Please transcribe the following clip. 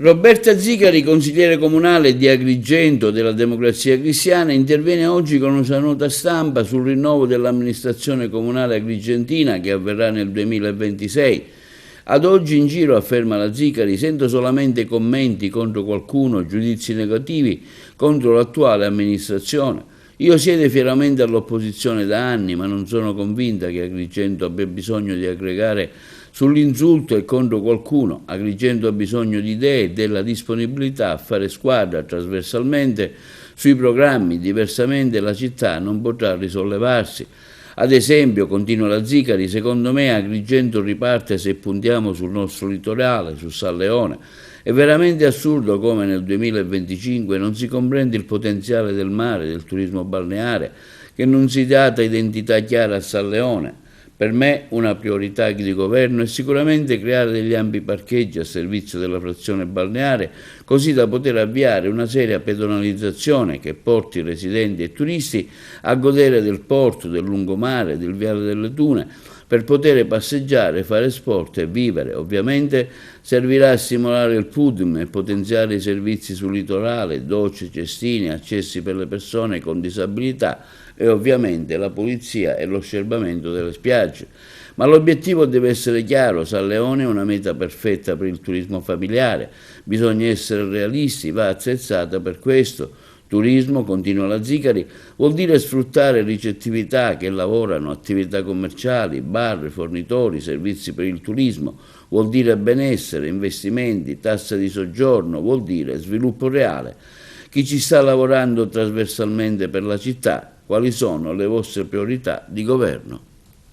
Roberta Zicari, consigliere comunale di Agrigento della Democrazia Cristiana, interviene oggi con una nota stampa sul rinnovo dell'amministrazione comunale agrigentina che avverrà nel 2026. Ad oggi in giro, afferma la Zicari, sento solamente commenti contro qualcuno, giudizi negativi contro l'attuale amministrazione. Io siedo fieramente all'opposizione da anni, ma non sono convinta che Agrigento abbia bisogno di aggregare sull'insulto e contro qualcuno. Agrigento ha bisogno di idee e della disponibilità a fare squadra trasversalmente sui programmi, diversamente la città non potrà risollevarsi. Ad esempio, continua la Zicari, secondo me Agrigento riparte se puntiamo sul nostro litorale, su San Leone. È veramente assurdo come nel 2025 non si comprende il potenziale del mare, del turismo balneare, che non si dà data identità chiara a San Leone. Per me una priorità di governo è sicuramente creare degli ampi parcheggi a servizio della frazione balneare, così da poter avviare una seria pedonalizzazione che porti i residenti e turisti a godere del porto, del lungomare, del viale delle Dune, per poter passeggiare, fare sport e vivere. Ovviamente servirà a stimolare il PUDM e potenziare i servizi sul litorale, docce, cestini, accessi per le persone con disabilità e ovviamente la pulizia e l'osservamento delle spiagge. Ma l'obiettivo deve essere chiaro, San Leone è una meta perfetta per il turismo familiare, bisogna essere realisti, va attrezzata per questo. Turismo, continua la Zicari, vuol dire sfruttare ricettività che lavorano, attività commerciali, bar, fornitori, servizi per il turismo, vuol dire benessere, investimenti, tassa di soggiorno, vuol dire sviluppo reale. Chi ci sta lavorando trasversalmente per la città, quali sono le vostre priorità di governo?